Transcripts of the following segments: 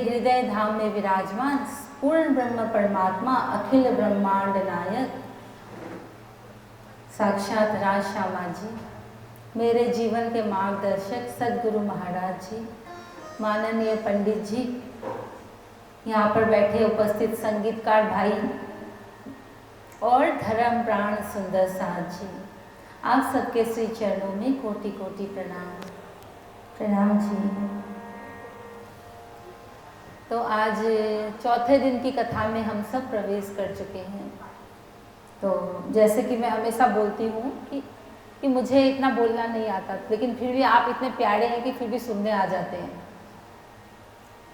हृदय धाम में विराजमान पूर्ण ब्रह्म परमात्मा अखिल ब्रह्मांड नायक साक्षात राज श्यामा जी, मेरे जीवन के मार्गदर्शक सदगुरु महाराज जी, माननीय पंडित जी, यहाँ पर बैठे उपस्थित संगीतकार भाई और धर्म प्राण सुंदर साथ जी, आप सबके श्री चरणों में कोटि कोटि प्रणाम। प्रणाम जी। तो आज चौथे दिन की कथा में हम सब प्रवेश कर चुके हैं। तो जैसे कि मैं हमेशा बोलती हूँ कि मुझे इतना बोलना नहीं आता, लेकिन फिर भी आप इतने प्यारे हैं कि फिर भी सुनने आ जाते हैं।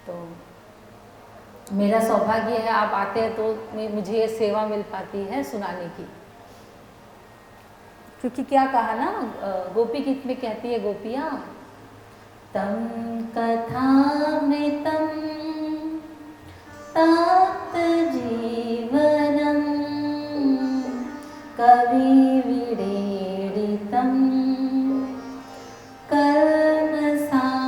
तो मेरा सौभाग्य है, आप आते हैं तो मुझे ये सेवा मिल पाती है सुनाने की। क्योंकि क्या कहा ना, गोपी गीत में कहती है गोपियाँ, तम कथामृतं तप्त जीवनं कविविडीडितं कर्मसापहं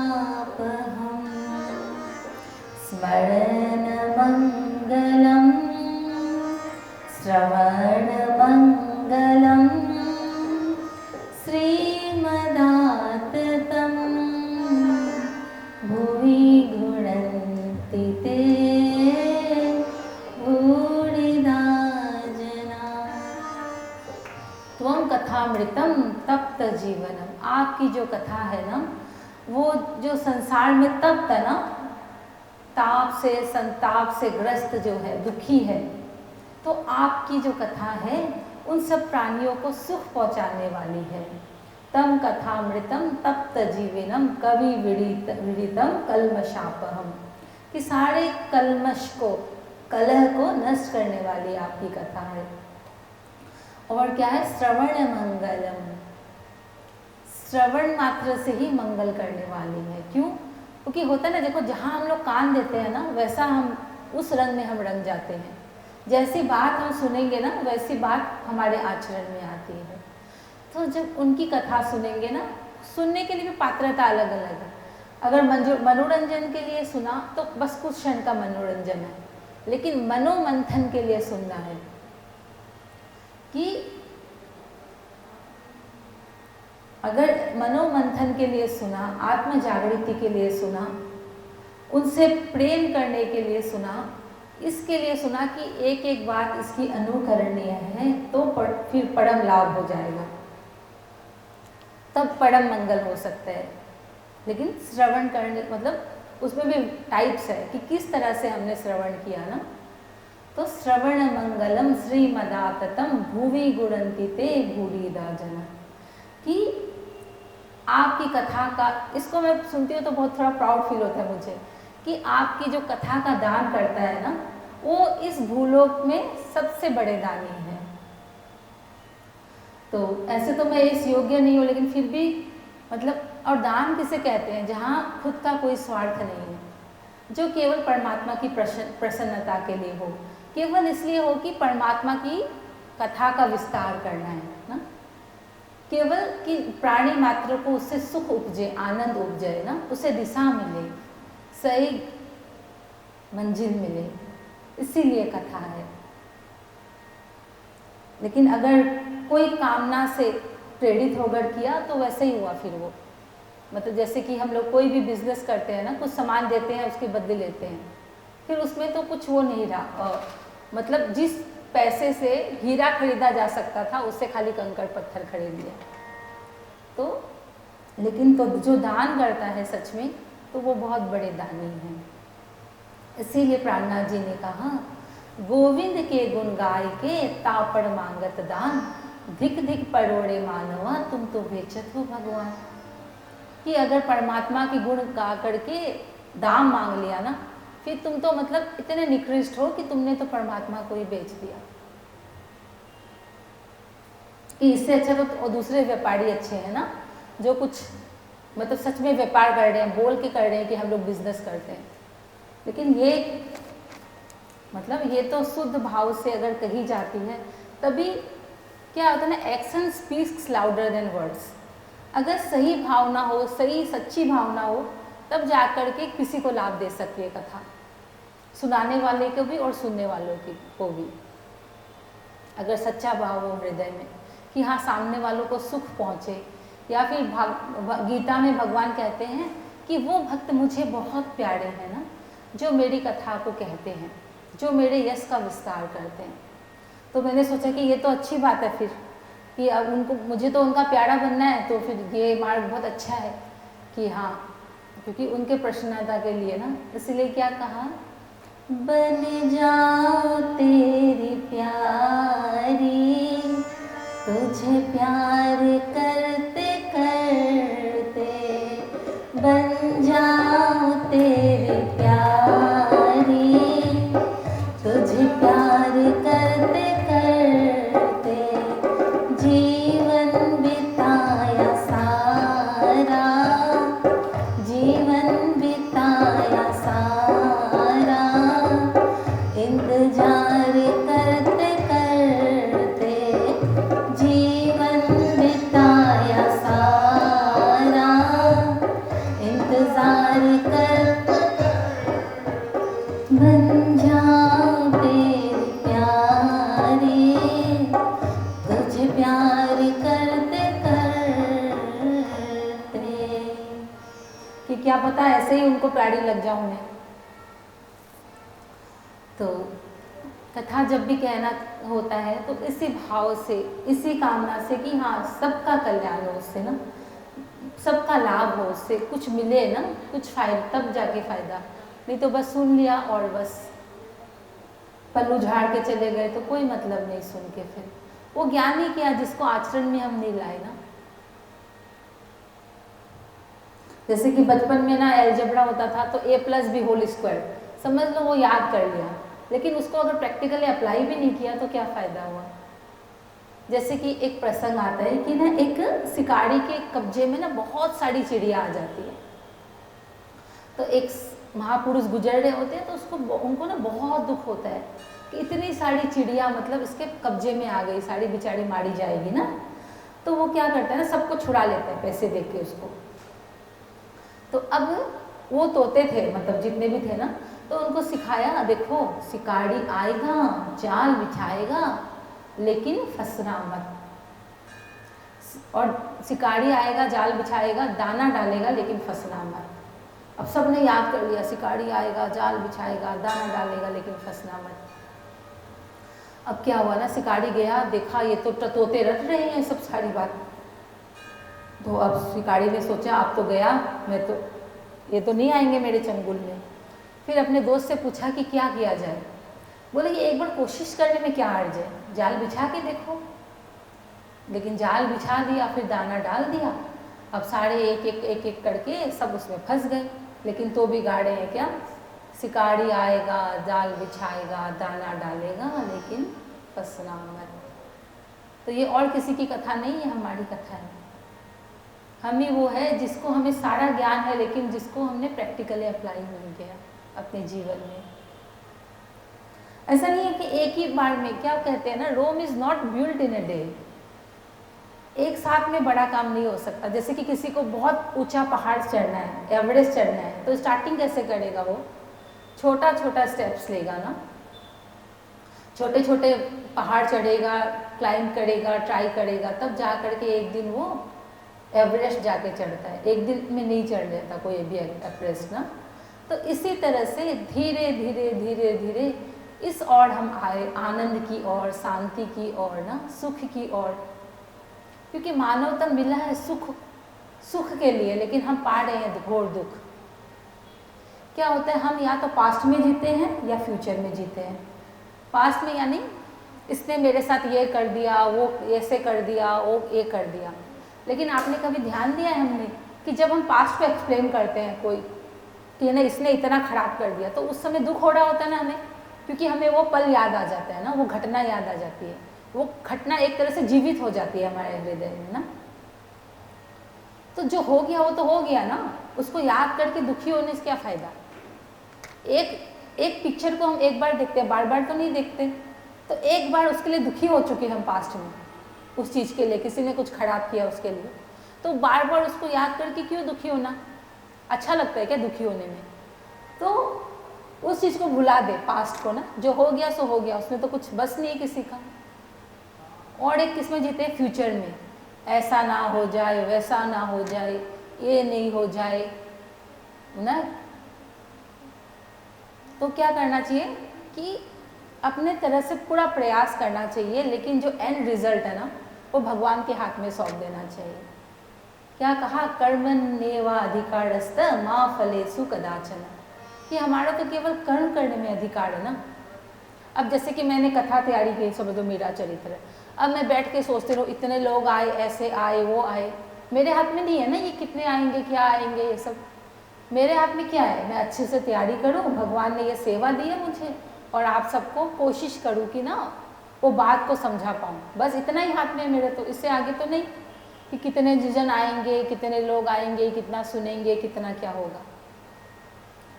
स्मरणमङ्गलं श्रवणमङ्गलं श्रीमदाततं भुवि गुणन्ति ते भूरिदा जना। त्वं कथामृतम तप्त जीवनम, आपकी जो कथा है ना, वो जो संसार में तप्त है ना, ताप से संताप से ग्रस्त जो है, दुखी है, तो आपकी जो कथा है उन सब प्राणियों को सुख पहुंचाने वाली है। तम कथामृतम तप्त जीवनम कवि विदितम कल्मषापहम, कि सारे कल्मश को, कलह को नष्ट करने वाली आपकी कथा है। और क्या है, श्रवण मंगलम, श्रवण मात्र से ही मंगल करने वाली है। क्यों? क्योंकि होता है ना, देखो जहाँ हम लोग कान देते हैं ना, वैसा हम उस रंग में हम रंग जाते हैं। जैसी बात हम सुनेंगे ना, वैसी बात हमारे आचरण में आती है। तो जब उनकी कथा सुनेंगे ना, सुनने के लिए भी पात्रता अलग अलग है। अगर मनोरंजन के लिए सुना तो बस कुछ क्षण का मनोरंजन है, लेकिन मनोमंथन के लिए सुनना है कि अगर मनोमंथन के लिए सुना, आत्म जागृति के लिए सुना, उनसे प्रेम करने के लिए सुना, इसके लिए सुना कि एक एक बात इसकी अनुकरणीय है, तो फिर परम लाभ हो जाएगा, तब परम मंगल हो सकता है। लेकिन श्रवण करने मतलब उसमें भी टाइप्स है कि किस तरह से हमने श्रवण किया ना। तो श्रवण मंगलम श्रीमदाततम भुवि गुणन्ति ते भूरिदा जना, कि आपकी कथा का, इसको मैं सुनती हूँ तो बहुत थोड़ा प्राउड फील होता है मुझे कि आपकी जो कथा का दान करता है ना, वो इस भूलोक में सबसे बड़े दानी है। तो ऐसे तो मैं इस योग्य नहीं हूँ, लेकिन फिर भी मतलब, और दान किसे कहते हैं? जहाँ खुद का कोई स्वार्थ नहीं है, जो केवल परमात्मा की प्रसन्नता के लिए हो, केवल इसलिए हो कि परमात्मा की कथा का विस्तार करना है ना, केवल कि प्राणी मात्र को उससे सुख उपजे, आनंद उपजे ना, उसे दिशा मिले, सही मंजिल मिले, इसीलिए कथा है। लेकिन अगर कोई कामना से प्रेरित होकर किया तो वैसे ही हुआ फिर वो, मतलब जैसे कि हम लोग कोई भी बिजनेस करते हैं ना, कुछ सामान देते हैं, उसके बदले लेते हैं, फिर उसमें तो कुछ वो नहीं रहा, मतलब जिस पैसे से हीरा खरीदा जा सकता था, उससे खाली कंकड़ पत्थर खरीद लिया। तो लेकिन तो जो दान करता है सच में, तो वो बहुत बड़े दानी हैं। इसीलिए प्राणनाथ जी ने कहा, गोविंद के गुण गाय के तापड़ मांगत दान, धिक धिक परोड़े मानवा तुम तो बेचत हो भगवान। कि अगर परमात्मा के गुण गा करके दाम मांग लिया ना, फिर तुम तो मतलब इतने निकृष्ट हो कि तुमने तो परमात्मा को ही बेच दिया। कि इससे अच्छा तो दूसरे व्यापारी अच्छे हैं ना, जो कुछ मतलब सच में व्यापार कर रहे हैं, बोल के कर रहे हैं कि हम लोग बिजनेस करते हैं। लेकिन ये मतलब ये तो शुद्ध भाव से अगर कही जाती है, तभी क्या होता है ना, action speaks louder than words. अगर सही भावना हो, सही सच्ची भावना हो, तब जा कर के किसी को लाभ दे सकती है कथा, सुनाने वाले को भी और सुनने वालों को भी। अगर सच्चा भाव हो हृदय में कि हाँ सामने वालों को सुख पहुँचे, या फिर गीता में भगवान कहते हैं कि वो भक्त मुझे बहुत प्यारे हैं ना, जो मेरी कथा को कहते हैं, जो मेरे यश का विस्तार करते हैं। तो मैंने सोचा कि ये तो अच्छी बात है फिर, कि अब उनको, मुझे तो उनका प्यारा बनना है, तो फिर ये मार्ग बहुत अच्छा है कि हाँ, क्योंकि उनके प्रसन्नता के लिए ना। इसलिए क्या कहा, बन जाओ तेरी प्यारी, तुझे प्यार करते करते, बन जाओ तेरी प्यारी, तुझे प्यार करते करते, जीवन बिताया सारा, जीवन बिताया सारा, इंतजार करते करते, जीवन बिताया सारा, इंतजार करते, बन जाओ तेरी प्यारी, तुझे प्यार करते करते, कि क्या पता ऐसे ही उनको प्यारी लग जाऊं मैं। तो कथा जब भी कहना होता है तो इसी भाव से, इसी कामना से कि हाँ सबका कल्याण हो उससे ना, सबका लाभ हो उससे, कुछ मिले ना, कुछ फायदा, तब जाके फायदा। नहीं तो बस सुन लिया और बस पल्लू झाड़ के चले गए तो कोई मतलब नहीं सुन के। फिर वो ज्ञान ही किया जिसको आचरण में हम नहीं लाए ना। जैसे कि बचपन में ना एलजेब्रा होता था तो a+b² समझ लो वो याद कर लिया, लेकिन उसको अगर प्रैक्टिकली अप्लाई भी नहीं किया तो क्या फ़ायदा हुआ। जैसे कि एक प्रसंग आता है कि ना एक शिकारी के कब्जे में ना बहुत सारी चिड़िया आ जाती है। तो एक महापुरुष गुजर रहे होते हैं तो उसको, उनको ना बहुत दुख होता है कि इतनी सारी चिड़िया मतलब इसके कब्जे में आ गई, सारी बेचारी मारी जाएगी ना। तो वो क्या करता है ना, सबको छुड़ा लेता है पैसे दे के उसको। तो अब वो तोते थे, मतलब जितने भी थे ना, तो उनको सिखाया, देखो शिकारी आएगा, जाल बिछाएगा, लेकिन फंसना मत। और शिकारी आएगा, जाल बिछाएगा, दाना डालेगा, लेकिन फंसना मत। अब सबने याद कर लिया, शिकारी आएगा, जाल बिछाएगा, दाना डालेगा, लेकिन फंसना मत। अब क्या हुआ ना, शिकारी गया, देखा ये तो तोते रट रहे हैं सब सारी बात। तो अब शिकारी ने सोचा अब तो गया मैं, तो ये तो नहीं आएंगे मेरे चंगुल में। फिर अपने दोस्त से पूछा कि क्या किया जाए। बोले कि एक बार कोशिश करने में क्या हर्ज है, जाल बिछा के देखो। लेकिन जाल बिछा दिया, फिर दाना डाल दिया। अब सारे एक एक करके सब उसमें फंस गए, लेकिन तो भी गाड़े हैं क्या, शिकारी आएगा, जाल बिछाएगा, दाना डालेगा, लेकिन फंसना मत। तो ये और किसी की कथा नहीं है, हमारी कथा है। हम ही वो है जिसको, हमें सारा ज्ञान है, लेकिन जिसको हमने प्रैक्टिकली अप्लाई नहीं किया अपने जीवन में। ऐसा नहीं है कि एक ही बार में, क्या कहते हैं ना, Rome is not built in a day. एक साथ में बड़ा काम नहीं हो सकता। जैसे कि किसी को बहुत ऊंचा पहाड़ चढ़ना है, एवरेस्ट चढ़ना है, तो स्टार्टिंग कैसे करेगा, वो छोटा छोटा स्टेप्स लेगा ना, छोटे छोटे पहाड़ चढ़ेगा, क्लाइंब करेगा, ट्राई करेगा, तब जा करके एक दिन वो एवरेस्ट जाके चढ़ता है। एक दिन में नहीं चढ़ लेता कोई भी एवरेस्ट ना। तो इसी तरह से धीरे धीरे धीरे धीरे इस ओर हम आए, आनंद की ओर, शांति की ओर ना, सुख की ओर। क्योंकि मानव तन मिला है सुख के लिए, लेकिन हम पा रहे हैं घोर दुख। क्या होता है, हम या तो पास्ट में जीते हैं या फ्यूचर में जीते हैं। पास्ट में यानी इसने मेरे साथ ये कर दिया, वो ऐसे कर दिया, वो ये कर दिया। लेकिन आपने कभी ध्यान दिया है हमने कि जब हम पास्ट को एक्सप्लेन करते हैं कोई कि ना इसने इतना खराब कर दिया, तो उस समय दुख हो रहा होता है ना हमें, क्योंकि हमें वो पल याद आ जाता है ना, वो घटना याद आ जाती है। वो घटना एक तरह से जीवित हो जाती है हमारे हृदय में ना। तो जो हो गया वो तो हो गया ना, उसको याद करके दुखी होने से क्या फ़ायदा। एक पिक्चर को हम एक बार देखते हैं, बार बार तो नहीं देखते। तो एक बार उसके लिए दुखी हो चुके हम पास्ट में, उस चीज़ के लिए, किसी ने कुछ खराब किया उसके लिए, तो बार बार उसको याद करके क्यों दुखी होना। अच्छा लगता है क्या दुखी होने में? तो उस चीज़ को भुला दे, पास्ट को ना, जो हो गया सो हो गया, उसमें तो कुछ बस नहीं है किसी का। और एक किस्म जीते फ्यूचर में, ऐसा ना हो जाए, वैसा ना हो जाए, ये नहीं हो जाए ना। तो क्या करना चाहिए कि अपने तरह से पूरा प्रयास करना चाहिए, लेकिन जो एंड रिजल्ट है ना वो भगवान के हाथ में सौंप देना चाहिए। क्या कहा, कर्मण्येवा अधिकारस्त मा फलेषु कदाचन, कि हमारा तो केवल कर्म करने में अधिकार है ना। अब जैसे कि मैंने कथा तैयारी की, समझो मेरा चरित्र है, अब मैं बैठ के सोचते रहूँ इतने लोग आए, ऐसे आए, वो आए, मेरे हाथ में नहीं है ना ये कितने आएंगे, क्या आएंगे, ये सब मेरे हाथ में क्या है। मैं अच्छे से तैयारी करूँ, भगवान ने ये सेवा दी है मुझे, और आप सबको कोशिश करूँ कि ना वो बात को समझा पाऊँ, बस इतना ही हाथ में है मेरे। तो इससे आगे तो नहीं कि कितने जन आएंगे, कितने लोग आएंगे, कितना सुनेंगे, कितना क्या होगा।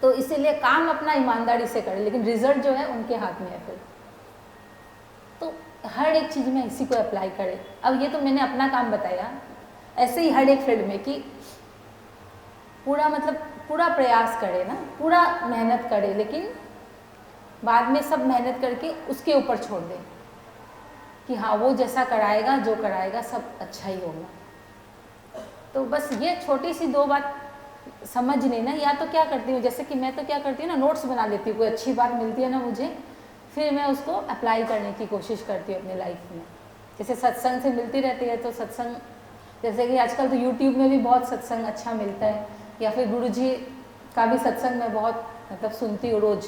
तो इसीलिए काम अपना ईमानदारी से करें, लेकिन रिजल्ट जो है उनके हाथ में है फिर। तो हर एक चीज़ में इसी को अप्लाई करें। अब ये तो मैंने अपना काम बताया, ऐसे ही हर एक फील्ड में कि पूरा मतलब पूरा प्रयास करें ना, पूरा मेहनत करें, लेकिन बाद में सब मेहनत करके उसके ऊपर छोड़ दें कि हाँ वो जैसा कराएगा, जो कराएगा सब अच्छा ही होगा। तो बस ये छोटी सी दो बात समझ लेना। या तो क्या करती हूँ, जैसे कि मैं तो क्या करती हूँ ना, नोट्स बना लेती हूँ, कोई अच्छी बात मिलती है ना मुझे, फिर मैं उसको अप्लाई करने की कोशिश करती हूँ अपनी लाइफ में। जैसे सत्संग से मिलती रहती है, तो सत्संग जैसे कि आजकल तो यूट्यूब में भी बहुत सत्संग अच्छा मिलता है, या फिर गुरुजी का भी सत्संग मैं बहुत मतलब सुनती हूँ रोज़।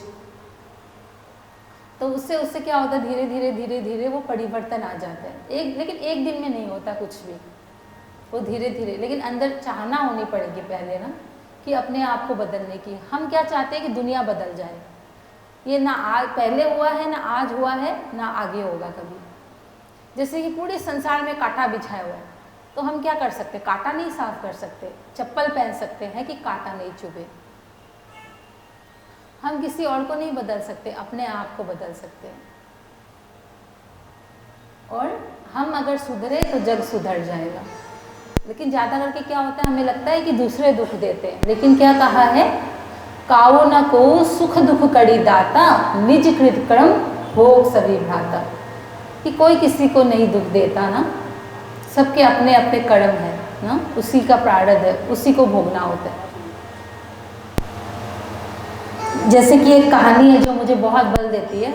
तो उससे क्या होता है, धीरे धीरे धीरे धीरे वो परिवर्तन आ जाता है। लेकिन एक दिन में नहीं होता कुछ भी, वो धीरे धीरे, लेकिन अंदर चाहना होनी पड़ेगी पहले ना, कि अपने आप को बदलने की। हम क्या चाहते हैं कि दुनिया बदल जाए, ये ना आज पहले हुआ है, ना आज हुआ है, ना आगे होगा कभी। जैसे कि पूरे संसार में कांटा बिछाया हुआ है, तो हम क्या कर सकते, कांटा नहीं साफ कर सकते, चप्पल पहन सकते हैं कि कांटा नहीं चुभे। हम किसी और को नहीं बदल सकते, अपने आप को बदल सकते हैं। और हम अगर सुधरे तो जग सुधर जाएगा। लेकिन ज़्यादा करके क्या होता है, हमें लगता है कि दूसरे दुख देते हैं, लेकिन क्या कहा है, काओ न को सुख दुख कड़ी दाता, निज कृत कर्म भोग सभी भ्राता, कि कोई किसी को नहीं दुख देता ना, सबके अपने अपने कर्म है ना, उसी का प्रारब्ध है, उसी को भोगना होता है। जैसे कि एक कहानी है जो मुझे बहुत बल देती है,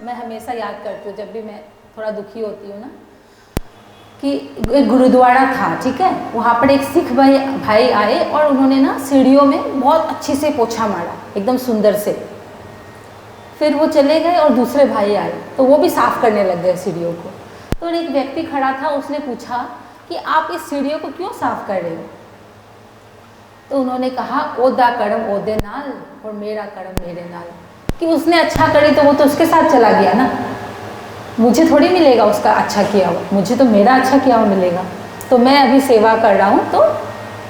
मैं हमेशा याद करती हूँ जब भी मैं थोड़ा दुखी होती हूँ ना, कि एक गुरुद्वारा था, ठीक है, वहाँ पर एक सिख भाई आए और उन्होंने ना सीढ़ियों में बहुत अच्छे से पोछा मारा, एकदम सुंदर से। फिर वो चले गए और दूसरे भाई आए, तो वो भी साफ करने लग गए सीढ़ियों को। तो एक व्यक्ति खड़ा था, उसने पूछा कि आप इस सीढ़ियों को क्यों साफ कर रहे हो? तो उन्होंने कहा, ओदा कर्म ओदे नाल और मेरा कर्म मेरे नाल, कि उसने अच्छा करी तो वो तो उसके साथ चला गया ना, मुझे थोड़ी मिलेगा उसका अच्छा किया हुआ, मुझे तो मेरा अच्छा किया हुआ मिलेगा। तो मैं अभी सेवा कर रहा हूँ तो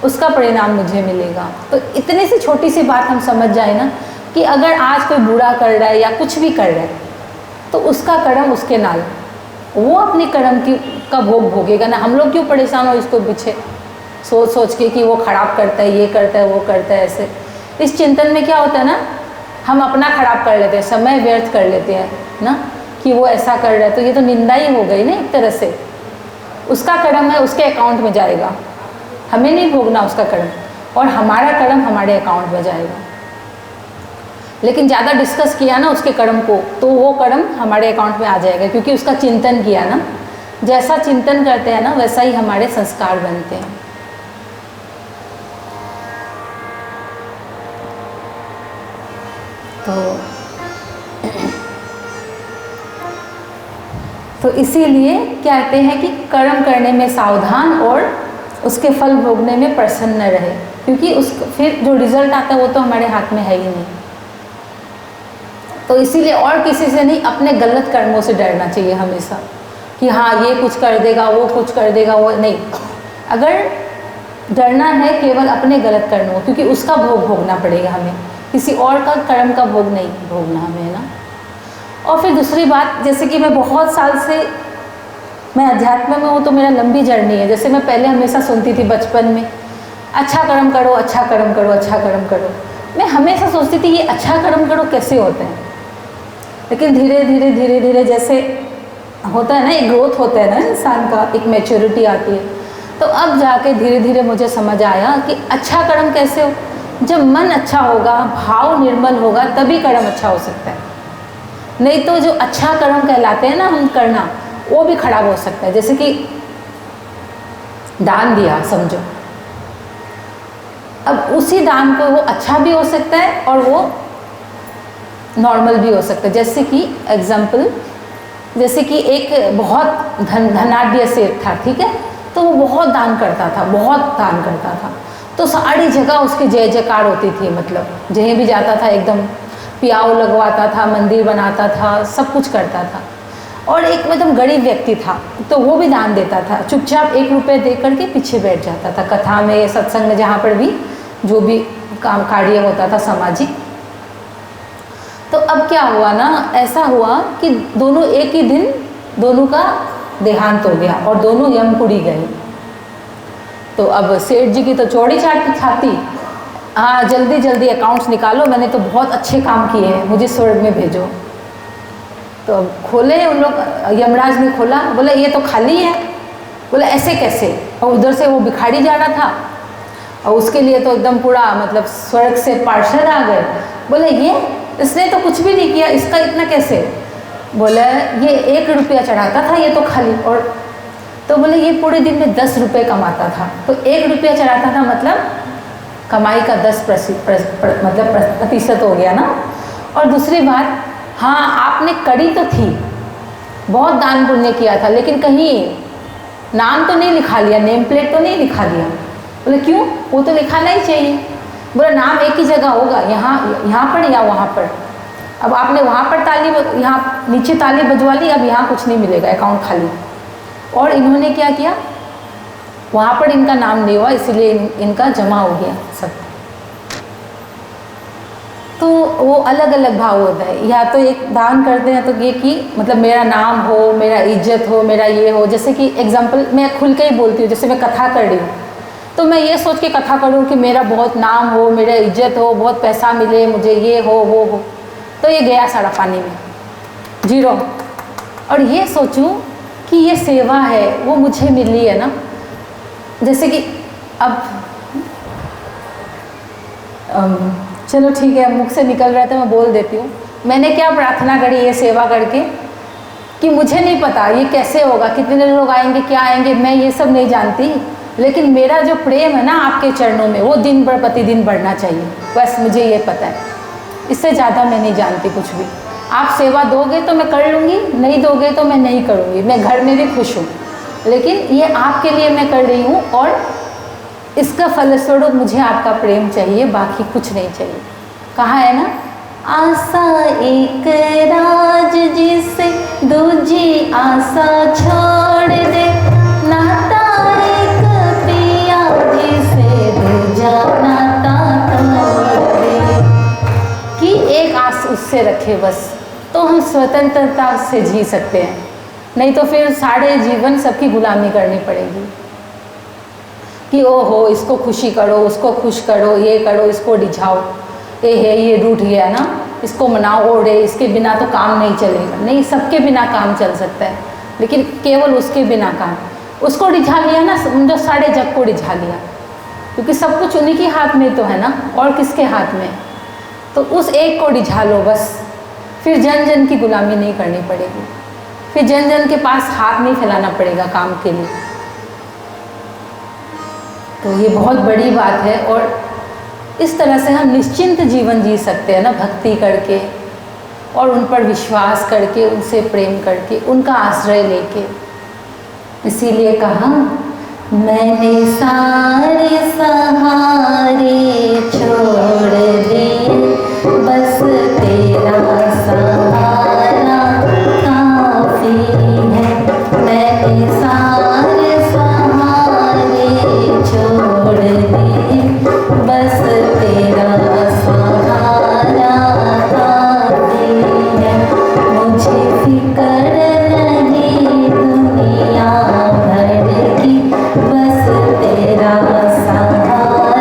उसका परिणाम मुझे मिलेगा। तो इतनी सी छोटी सी बात हम समझ जाए ना, कि अगर आज कोई बुरा कर रहा है या कुछ भी कर रहा है, तो उसका कर्म उसके नाल, वो अपने कर्म का भोग भोगेगा ना। हम लोग क्यों परेशान हो इसको पीछे सोच सोच के कि वो खराब करता है, ये करता है, वो करता है। ऐसे इस चिंतन में क्या होता है ना, हम अपना खराब कर लेते हैं, समय व्यर्थ कर लेते हैं ना, कि वो ऐसा कर रहा है, तो ये तो निंदा ही हो गई ना एक तरह से। उसका कर्म है, उसके अकाउंट में जाएगा, हमें नहीं भोगना उसका कर्म, और हमारा कर्म हमारे अकाउंट में जाएगा। लेकिन ज़्यादा डिस्कस किया ना उसके कर्म को, तो वो कर्म हमारे अकाउंट में आ जाएगा, क्योंकि उसका चिंतन किया ना। जैसा चिंतन करते हैं ना, वैसा ही हमारे संस्कार बनते हैं। तो इसीलिए कहते हैं कि कर्म करने में सावधान और उसके फल भोगने में प्रसन्न रहे, क्योंकि फिर जो रिजल्ट आता है वो तो हमारे हाथ में है ही नहीं। तो इसीलिए और किसी से नहीं, अपने गलत कर्मों से डरना चाहिए हमेशा, कि हाँ ये कुछ कर देगा, वो कुछ कर देगा, वो नहीं। अगर डरना है केवल अपने गलत कर्मों, क्योंकि उसका भोग भोगना पड़ेगा हमें, किसी और का कर्म का भोग नहीं भोगना हमें ना। और फिर दूसरी बात, जैसे कि मैं बहुत साल से मैं अध्यात्म में हूँ, तो मेरा लंबी जर्नी है। जैसे मैं पहले हमेशा सुनती थी बचपन में, अच्छा कर्म करो, अच्छा कर्म करो, अच्छा कर्म करो। मैं हमेशा सोचती थी ये अच्छा कर्म करो कैसे होते हैं, लेकिन धीरे धीरे धीरे धीरे जैसे होता है ना, एक ग्रोथ होता है ना इंसान का, एक मैच्योरिटी आती है, तो अब जाके धीरे धीरे मुझे समझ आया कि अच्छा कर्म कैसे हो, जब मन अच्छा होगा, भाव निर्मल होगा, तभी कर्म अच्छा हो सकता है। नहीं तो जो अच्छा कर्म कहलाते हैं ना हम करना, वो भी खराब हो सकता है। जैसे कि दान दिया समझो, अब उसी दान को वो अच्छा भी हो सकता है और वो नॉर्मल भी हो सकता है। जैसे कि एग्जाम्पल, जैसे कि एक बहुत धनाढ्य सेठ था, ठीक है, तो वो बहुत दान करता था, बहुत दान करता था, तो सारी जगह उसकी जय जयकार होती थी, मतलब जहीं भी जाता था एकदम पियाव लगवाता था, मंदिर बनाता था, सब कुछ करता था। और एक मतलब गरीब व्यक्ति था, तो वो भी दान देता था, चुपचाप 1 रुपये दे करके पीछे बैठ जाता था, कथा में, सत्संग में, जहाँ पर भी जो भी काम कार्य होता था सामाजिक। तो अब क्या हुआ ना, ऐसा हुआ कि दोनों एक ही दिन दोनों का देहांत हो गया और दोनों यमपुरी गए। तो अब सेठ जी की तो चौड़ी छाती, हाँ जल्दी जल्दी अकाउंट्स निकालो, मैंने तो बहुत अच्छे काम किए हैं, मुझे स्वर्ग में भेजो। तो अब खोले उन लोग, यमराज ने खोला, बोला ये तो खाली है। बोला ऐसे कैसे, और उधर से वो भिखारी जा रहा था और उसके लिए तो एकदम पूरा मतलब स्वर्ग से पार्षद आ गए। बोले ये इसने तो कुछ भी नहीं किया, इसका इतना कैसे। बोले ये 1 रुपया चढ़ाता था, ये तो खाली। और तो बोले ये पूरे दिन में 10 रुपये कमाता था, तो 1 रुपया चढ़ाता था, मतलब कमाई का 10% हो गया ना। और दूसरी बात, हाँ आपने करी तो थी, बहुत दान पुण्य किया था, लेकिन कहीं नाम तो नहीं लिखा लिया, नेम प्लेट तो नहीं लिखा लिया। बोले क्यों, वो तो लिखाना ही चाहिए। बोला नाम एक ही जगह होगा, यहाँ पर या वहाँ पर। अब आपने वहाँ पर ताली, यहाँ नीचे ताली बजवा ली, अब यहाँ कुछ नहीं मिलेगा, अकाउंट खाली। और इन्होंने क्या किया, वहाँ पर इनका नाम नहीं हुआ, इसीलिए इनका जमा हो गया सब। तो वो अलग अलग भाव होता है, या तो एक दान करते हैं तो ये कि मतलब मेरा नाम हो, मेरा इज्जत हो, मेरा ये हो। जैसे कि एग्जाम्पल मैं खुल के ही बोलती हूँ, जैसे मैं कथा कर रही हूँ, तो मैं ये सोच के कथा करूँ कि मेरा बहुत नाम हो, मेरा इज्जत हो, बहुत पैसा मिले मुझे, ये हो वो हो, तो ये गया सारा पानी में, जीरो। और ये सोचूं कि ये सेवा है, वो मुझे मिली है ना। जैसे कि अब चलो ठीक है, मुख से निकल रहा था, मैं बोल देती हूँ। मैंने क्या प्रार्थना करी ये सेवा करके कि मुझे नहीं पता ये कैसे होगा, कितने लोग आएंगे, क्या आएंगे, मैं ये सब नहीं जानती, लेकिन मेरा जो प्रेम है ना आपके चरणों में, वो दिन भर प्रतिदिन बढ़ना चाहिए, बस मुझे ये पता है। इससे ज़्यादा मैं नहीं जानती कुछ भी। आप सेवा दोगे तो मैं कर लूँगी, नहीं दोगे तो मैं नहीं करूँगी, मैं घर में भी खुश हूँ, लेकिन ये आपके लिए मैं कर रही हूँ और इसका फलस्वरूप मुझे आपका प्रेम चाहिए, बाकी कुछ नहीं चाहिए। कहा है ना, आशा एक राज जिसे दूजी आशा छोड़ दे, नाता एक पिया जिसे दूजा नाता तोड़ दे। कि एक आस उससे रखे बस, तो हम स्वतंत्रता से जी सकते हैं, नहीं तो फिर सारे जीवन सबकी गुलामी करनी पड़ेगी। कि ओहो इसको खुशी करो, उसको खुश करो, ये करो, इसको रिझाओ, ये रूठ गया ना, इसको मनाओ, ओढ़े, इसके बिना तो काम नहीं चलेगा। नहीं, सबके बिना काम चल सकता है, लेकिन केवल उसके बिना काम। उसको रिझा लिया ना, समझो सारे जग को रिझा लिया, क्योंकि सब कुछ उन्हीं के हाथ में तो है ना, और किसके हाथ में। तो उस एक को रिझा लो बस, फिर जन जन की गुलामी नहीं करनी पड़ेगी, फिर जन जन के पास हाथ नहीं फैलाना पड़ेगा काम के लिए। तो ये बहुत बड़ी बात है, और इस तरह से हम निश्चिंत जीवन जी सकते हैं ना, भक्ति करके और उन पर विश्वास करके, उनसे प्रेम करके, उनका आश्रय लेके। इसीलिए कहा, मैंने सारे सहारे छोड़ दिए, बस तेरा सहारा काफी है। मैंने सारे सहारे छोड़ दिए, बस तेरा सहारा काफी है। मुझे फिक्र नहीं दुनिया भर की, बस तेरा सहारा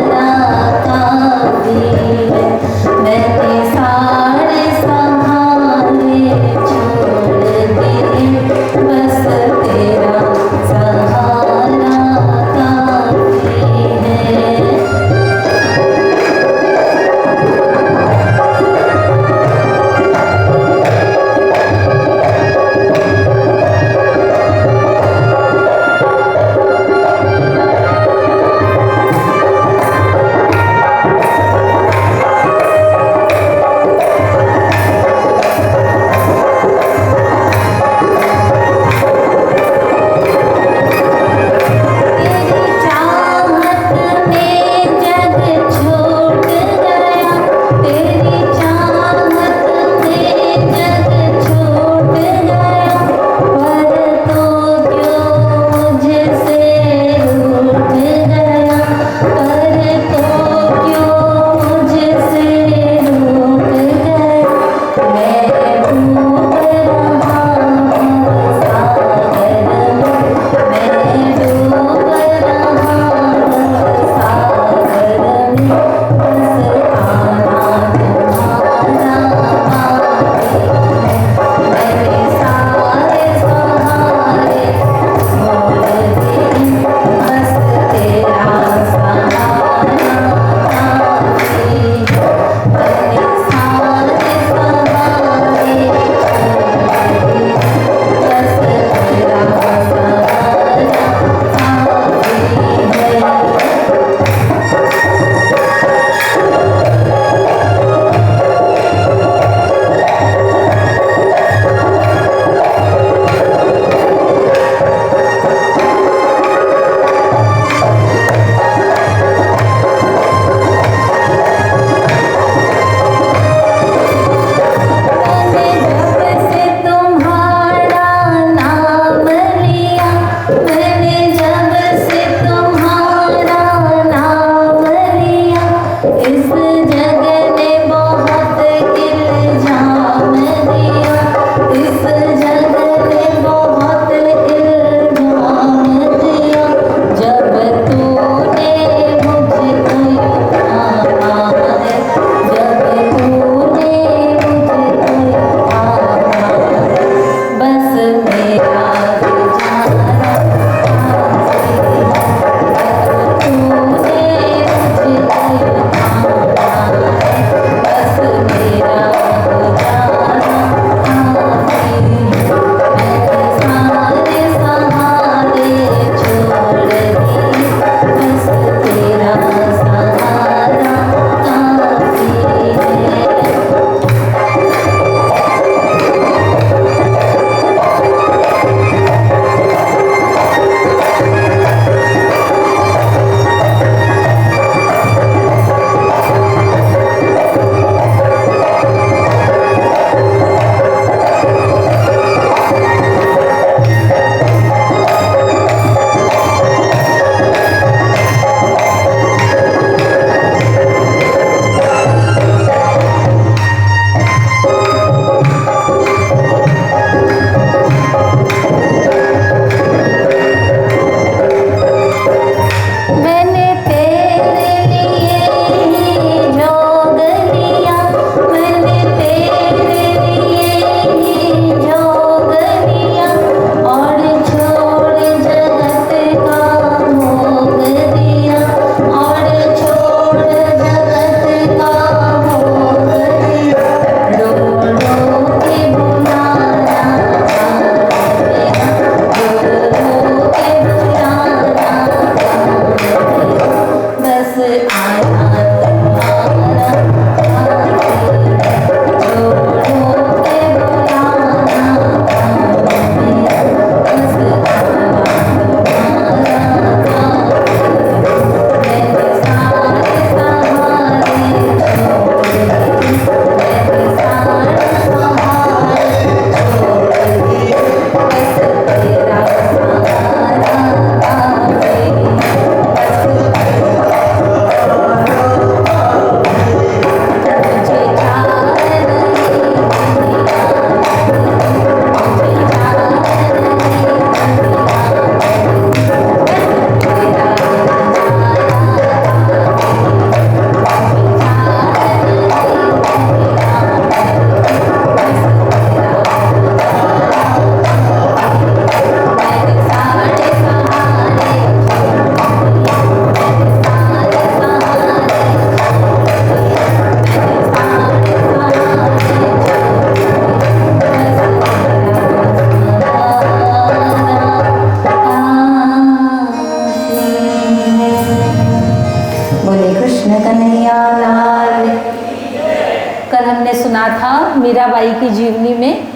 मीराबाई की जीवनी में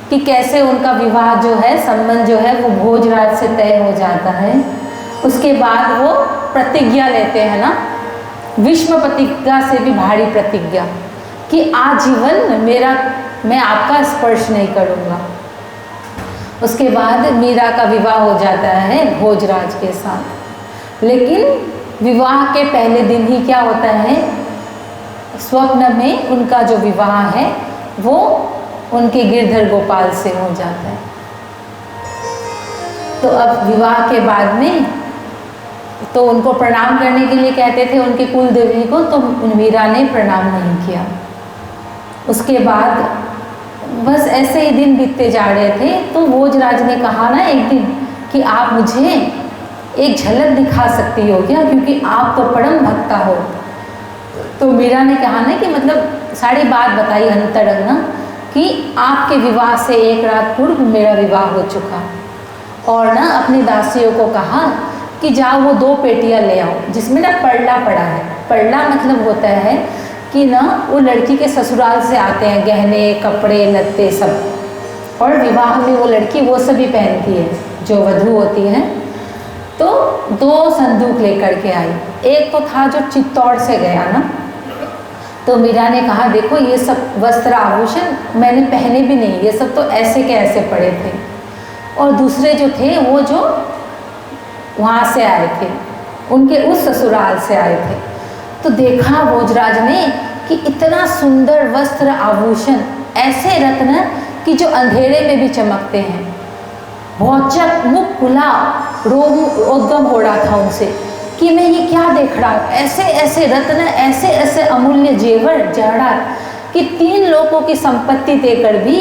कि कैसे उनका विवाह जो है, संबंध जो है वो भोजराज से तय हो जाता है। उसके बाद वो प्रतिज्ञा लेते हैं ना, विश्व प्रतिज्ञा से भी भारी प्रतिज्ञा, कि आजीवन मैं आपका स्पर्श नहीं करूँगा। उसके बाद मीरा का विवाह हो जाता है भोजराज के साथ। लेकिन विवाह के पहले दिन ही क्या होता है, स्वप्न में उनका जो विवाह है वो उनके गिरधर गोपाल से हो जाता है। तो अब विवाह के बाद में तो उनको प्रणाम करने के लिए कहते थे उनके कुल देवी को, तो मीरा ने प्रणाम नहीं किया। उसके बाद बस ऐसे ही दिन बीतते जा रहे थे, तो भोजराज ने कहा ना एक दिन कि आप मुझे एक झलक दिखा सकती हो क्या, क्योंकि आप तो परम भक्ता हो। तो मीरा ने कहा ना कि मतलब सारी बात बताई अंतरंग ना, कि आपके विवाह से एक रात पूर्व मेरा विवाह हो चुका, और ना अपनी दासियों को कहा कि जाओ वो 2 पेटियां ले आओ जिसमें ना पड़ला पड़ा है। पड़ला मतलब होता है कि ना वो लड़की के ससुराल से आते हैं गहने कपड़े लत्ते सब, और विवाह में वो लड़की वो सभी पहनती है जो वधू होती है। तो 2 संदूक लेकर के आई। एक तो था जो चित्तौड़ से गया ना, तो मीरा ने कहा देखो ये सब वस्त्र आभूषण मैंने पहने भी नहीं, ये सब तो ऐसे के ऐसे पड़े थे। और दूसरे जो थे वो जो वहाँ से आए थे, उनके उस ससुराल से आए थे। तो देखा भोजराज ने कि इतना सुंदर वस्त्र आभूषण, ऐसे रत्न कि जो अंधेरे में भी चमकते हैं। भौचक मुख खुला, रोम उद्गम हो रहा था उनसे कि मैं ये क्या देख रहा हूँ, ऐसे ऐसे रत्न, ऐसे ऐसे अमूल्य जेवर जवाहरात कि 3 लोगों की संपत्ति देकर भी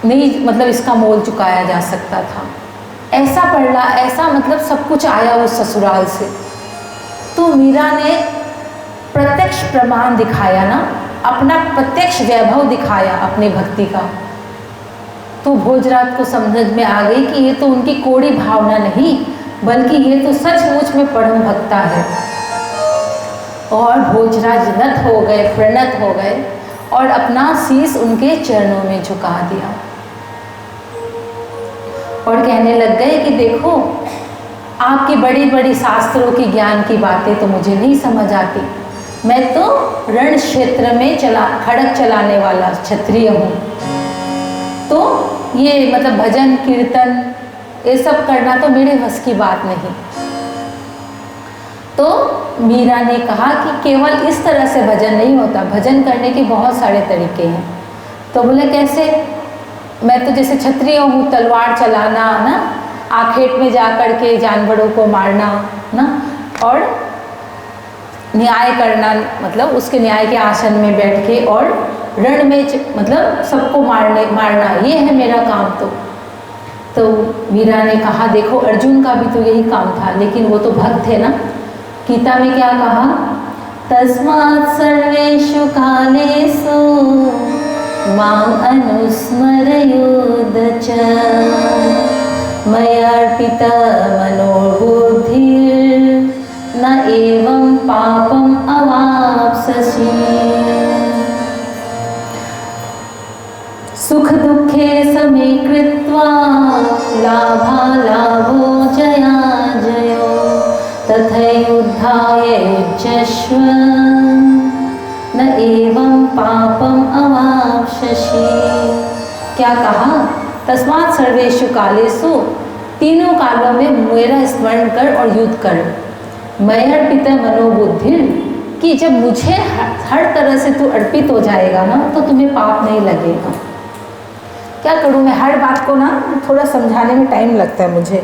नहीं, मतलब इसका मोल चुकाया जा सकता था। ऐसा पड़ला, ऐसा मतलब सब कुछ आया उस ससुराल से। तो मीरा ने प्रत्यक्ष प्रमाण दिखाया ना, अपना प्रत्यक्ष वैभव दिखाया अपनी भक्ति का। तो भोजराज को समझ में आ गई कि ये तो उनकी कोड़ी भावना नहीं, बल्कि ये तो सचमुच में परम भक्ता है। और भोजराज नत हो गए, प्रणत हो गए और अपना शीश उनके चरणों में झुका दिया और कहने लग गए कि देखो आपकी बड़ी बड़ी शास्त्रों की ज्ञान की बातें तो मुझे नहीं समझ आती, मैं तो रण क्षेत्र में खड़ग चलाने वाला क्षत्रिय हूँ। तो ये मतलब भजन कीर्तन ये सब करना तो मेरे बस की बात नहीं। तो मीरा ने कहा कि केवल इस तरह से भजन नहीं होता, भजन करने के बहुत सारे तरीके हैं। तो बोले कैसे? मैं तो जैसे क्षत्रिय हूँ, तलवार चलाना ना, आखेट में जा कर के जानवरों को मारना ना, और न्याय करना, मतलब उसके न्याय के आसन में बैठ के, और रण में मतलब सबको मारना, ये है मेरा काम। तो मीरा ने कहा देखो अर्जुन का भी तो यही काम था, लेकिन वो तो भक्त थे ना। गीता में क्या कहा? तस्मात् सर्वेषु कालेषु माम् अनुस्मरयुध च मय्यर्पिता मनोबुद्धिर् न एवं पापम् अवाप्स्यसि। सुख दुखे समे कृत्वा लाभालाभो जया जयो तथैयुद्धाय युज्यस्व न एवं पापम् अवाप्स्यसि। क्या कहा? तस्मात् सर्वेषु कालेषु, तीनों कालों में मेरा स्मरण कर और युद्ध कर। मय्यर्पिता मनोबुद्धिर्, कि जब मुझे हर तरह से तू अर्पित हो जाएगा ना, तो तुम्हें पाप नहीं लगेगा। क्या करूँ मैं, हर बात को ना थोड़ा समझाने में टाइम लगता है मुझे।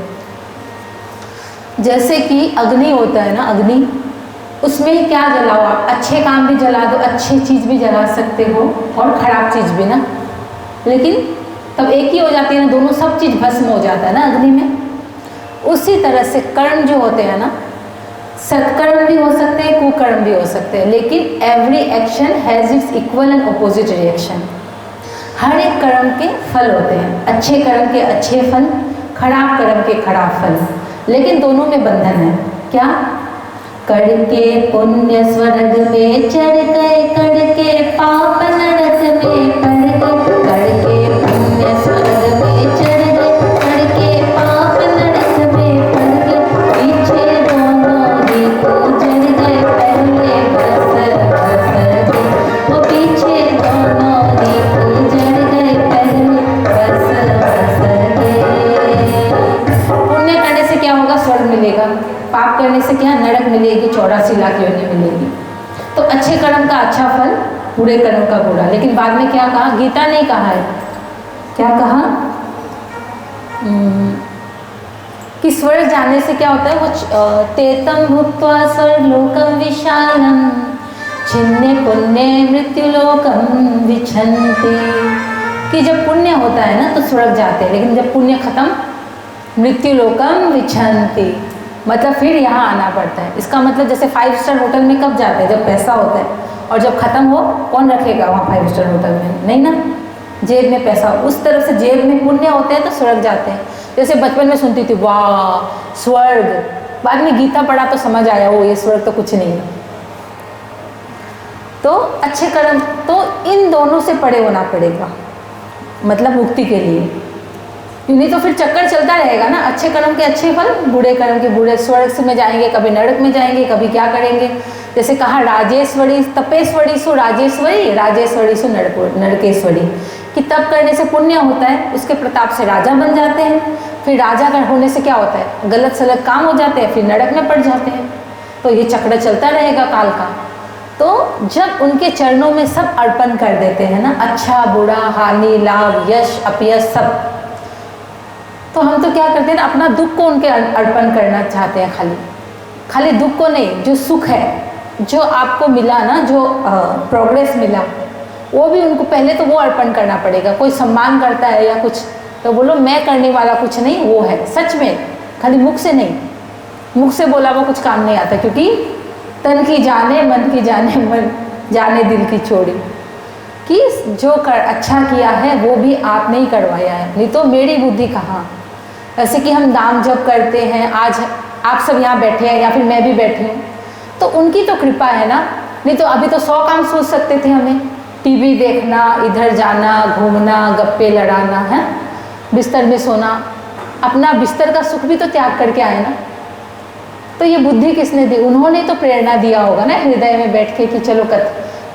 जैसे कि अग्नि होता है ना, अग्नि, उसमें क्या जलाओ आप? अच्छे काम भी जला दो, अच्छी चीज़ भी जला सकते हो और ख़राब चीज़ भी ना, लेकिन तब एक ही हो जाती है ना, दोनों सब चीज़ भस्म हो जाता है ना अग्नि में। उसी तरह से कर्म जो होते हैं ना, सत्कर्म भी हो सकते हैं, कुकर्म भी हो सकते हैं, लेकिन every action has its equal and opposite reaction. हर एक कर्म के फल होते हैं, अच्छे कर्म के अच्छे फल, खराब कर्म के खराब फल, लेकिन दोनों में बंधन है। क्या? करके पुण्य स्वर्ग में चढ़ गए, करके पाप 84 लाख योनि मिलेगी। तो अच्छे कर्म का अच्छा फल, बुरे कर्म का बुरा। लेकिन बाद में क्या कहा, गीता ने कहा है, क्या कहा कि स्वर्ग जाने से क्या होता है, वो तेतम भुक्त्वा स्वर्लोकम विशालम छिन्ने पुण्य मृत्युलोकम विच्छन्ति, कि जब पुण्य होता है ना तो स्वर्ग जाते हैं, लेकिन जब पुण्य खत्म मृत्युलोकम विच्छन्ति, मतलब फिर यहाँ आना पड़ता है। इसका मतलब जैसे 5 स्टार होटल में कब जाते हैं, जब पैसा होता है, और जब खत्म हो कौन रखेगा वहाँ 5 स्टार होटल में, नहीं ना, जेब में पैसा। उस तरफ से जेब में पुण्य होते हैं तो स्वर्ग जाते हैं। जैसे बचपन में सुनती थी वाह स्वर्ग, बाद में गीता पढ़ा तो समझ आया वो ये स्वर्ग तो कुछ नहीं है। तो अच्छे कर्म तो इन दोनों से परे होना पड़ेगा, मतलब मुक्ति के लिए, नहीं तो फिर चक्कर चलता रहेगा ना, अच्छे कर्म के अच्छे फल, बुरे कर्म के बुरे। स्वर्ग में जाएंगे, कभी नरक में जाएंगे, कभी क्या करेंगे। जैसे कहा राजेश्वरी तपेश्वरी सु राजेश्वरी, राजेश्वरी सु नरकेश्वरी, कि तप करने से पुण्य होता है, उसके प्रताप से राजा बन जाते हैं। फिर राजा का होने से क्या होता है, गलत सलत काम हो जाते हैं, फिर नरक में पड़ जाते हैं। तो ये चक्र चलता रहेगा काल का। तो जब उनके चरणों में सब अर्पण कर देते हैं ना, अच्छा बुरा, हानि लाभ, यश अपयश सब, तो हम तो क्या करते हैं ना, अपना दुख को उनके अर्पण करना चाहते हैं। खाली दुख को नहीं, जो सुख है, जो आपको मिला ना, जो प्रोग्रेस मिला, वो भी उनको पहले तो वो अर्पण करना पड़ेगा। कोई सम्मान करता है या कुछ, तो बोलो मैं करने वाला कुछ नहीं, वो है सच में, खाली मुख से नहीं, मुख से बोला वो कुछ काम नहीं आता, क्योंकि तन की जाने मन की जाने, मन जाने दिल की चोरी, कि जो अच्छा किया है वो भी आपने ही करवाया है, नहीं तो मेरी बुद्धि कहाँ। ऐसे कि हम नाम जप करते हैं, आज आप सब यहाँ बैठे हैं या फिर मैं भी बैठी हूँ, तो उनकी तो कृपा है ना, नहीं तो अभी तो 100 काम सोच सकते थे हमें, टीवी देखना, इधर जाना, घूमना, गप्पे लड़ाना है, बिस्तर में सोना, अपना बिस्तर का सुख भी तो त्याग करके आए ना। तो ये बुद्धि किसने दी, उन्होंने तो प्रेरणा दिया होगा ना हृदय में बैठ के कि चलो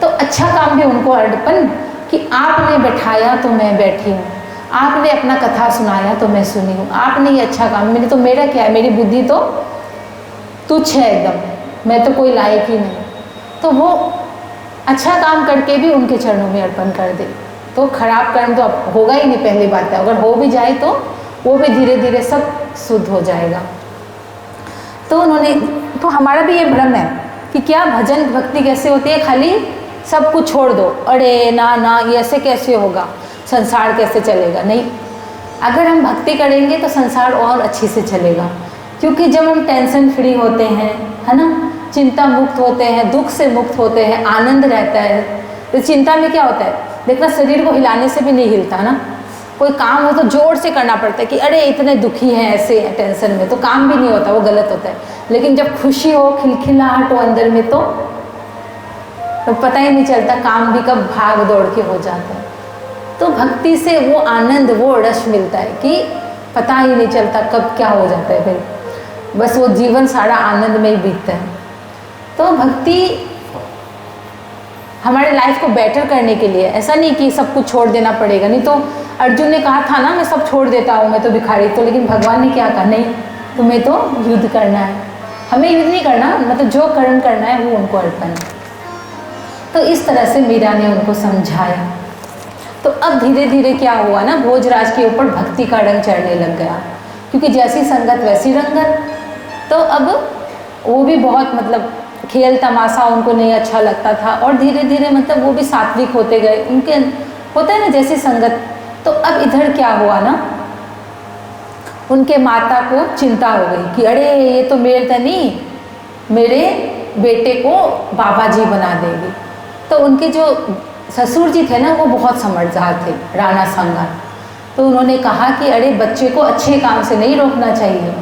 तो अच्छा काम भी उनको अर्पण, कि आपने बैठाया तो मैं बैठी हूँ, आपने अपना कथा सुनाया तो मैं सुनी हूँ, आपने ये अच्छा काम, मैंने तो, मेरा क्या है, मेरी बुद्धि तो तुच्छ है एकदम, मैं तो कोई लायक ही नहीं। तो वो अच्छा काम करके भी उनके चरणों में अर्पण कर दे, तो खराब कर्म तो अब होगा ही नहीं, पहली बात है। अगर हो भी जाए तो वो भी धीरे धीरे सब शुद्ध हो जाएगा। तो उन्होंने, तो हमारा भी ये भ्रम है कि क्या भजन भक्ति कैसे होती है, खाली सब कुछ छोड़ दो, अरे ना ना ये ऐसे कैसे होगा, संसार कैसे चलेगा, नहीं। अगर हम भक्ति करेंगे तो संसार और अच्छे से चलेगा, क्योंकि जब हम टेंशन फ्री होते हैं, है ना, चिंता मुक्त होते हैं, दुख से मुक्त होते हैं, आनंद रहता है। तो चिंता में क्या होता है, देखना शरीर को हिलाने से भी नहीं हिलता ना, कोई काम हो तो जोर से करना पड़ता है कि अरे इतने दुखी हैं, ऐसे हैं टेंशन में, तो काम भी नहीं होता, वो गलत होता है। लेकिन जब खुशी हो, खिलखिलाहट हो अंदर में, तो पता ही नहीं चलता, काम भी कब भाग दौड़ के हो जाता है। तो भक्ति से वो आनंद, वो रस मिलता है कि पता ही नहीं चलता कब क्या हो जाता है, फिर बस वो जीवन सारा आनंद में ही बीतता है। तो भक्ति हमारे लाइफ को बेटर करने के लिए, ऐसा नहीं कि सब कुछ छोड़ देना पड़ेगा, नहीं तो अर्जुन ने कहा था ना मैं सब छोड़ देता हूँ, मैं तो भिखारी, तो लेकिन भगवान ने क्या कहा, नहीं तुम्हें तो युद्ध करना है, हमें युद्ध नहीं करना, मतलब जो कर्म करना है वो उनको अर्पण है। तो इस तरह से मीरा ने उनको समझाया। तो अब धीरे धीरे क्या हुआ ना, भोजराज के ऊपर भक्ति का रंग चढ़ने लग गया, क्योंकि जैसी संगत वैसी रंगत। तो अब वो भी बहुत, मतलब खेल तमाशा उनको नहीं अच्छा लगता था, और धीरे धीरे मतलब वो भी सात्विक होते गए, उनके होता है ना जैसी संगत। तो अब इधर क्या हुआ ना, उनके माता को चिंता हो गई कि अरे ये तो मेरे तनी मेरे बेटे को बाबा जी बना देगी। तो उनके जो ससुर जी थे ना, वो बहुत समझदार थे, राणा सांगा। तो उन्होंने कहा कि अरे बच्चे को अच्छे काम से नहीं रोकना चाहिए।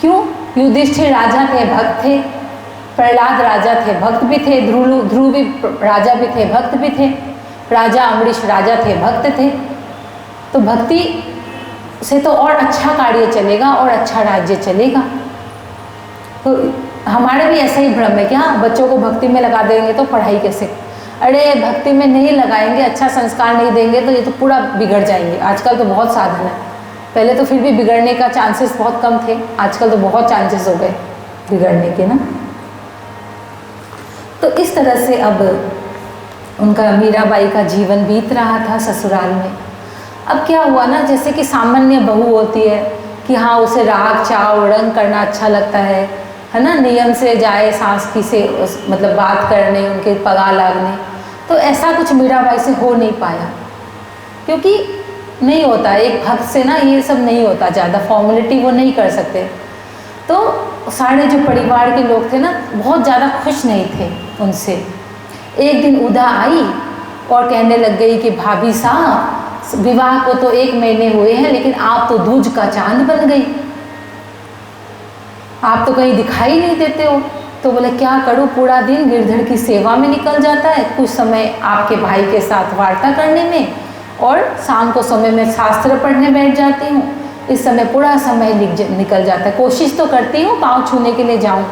क्यों? युधिष्ठिर राजा थे, भक्त थे, प्रहलाद राजा थे, भक्त भी थे, ध्रुव भी राजा भी थे, भक्त भी थे, राजा अम्बरीश राजा थे, भक्त थे। तो भक्ति से तो और अच्छा कार्य चलेगा और अच्छा राज्य चलेगा। तो हमारे भी ऐसा ही भ्रम है, क्या बच्चों को भक्ति में लगा देंगे तो पढ़ाई कैसे, अरे भक्ति में नहीं लगाएंगे, अच्छा संस्कार नहीं देंगे तो ये तो पूरा बिगड़ जाएंगे। आजकल तो बहुत साधन है, पहले तो फिर भी बिगड़ने का चांसेस बहुत कम थे, आजकल तो बहुत चांसेस हो गए बिगड़ने के ना। तो इस तरह से अब उनका मीराबाई का जीवन बीत रहा था ससुराल में। अब क्या हुआ ना, जैसे कि सामान्य बहू होती है कि हाँ उसे राग चाव रंग करना अच्छा लगता है ना, नियम से जाए सास की से मतलब बात करने, उनके पगा लागने, तो ऐसा कुछ मीराबाई से हो नहीं पाया, क्योंकि नहीं होता एक भक्त से ना ये सब नहीं होता, ज़्यादा फॉर्मेलिटी वो नहीं कर सकते। तो सारे जो परिवार के लोग थे ना बहुत ज़्यादा खुश नहीं थे उनसे। एक दिन उदा आई और कहने लग गई कि भाभी साहब, विवाह को तो 1 महीने हुए हैं लेकिन आप तो दूज का चांद बन गई, आप तो कहीं दिखाई नहीं देते हो। तो बोले क्या करूं, पूरा दिन गिरधर की सेवा में निकल जाता है, कुछ समय आपके भाई के साथ वार्ता करने में, और शाम को समय में शास्त्र पढ़ने बैठ जाती हूँ। इस समय पूरा समय निकल जाता है। कोशिश तो करती हूँ पाँव छूने के लिए जाऊँ,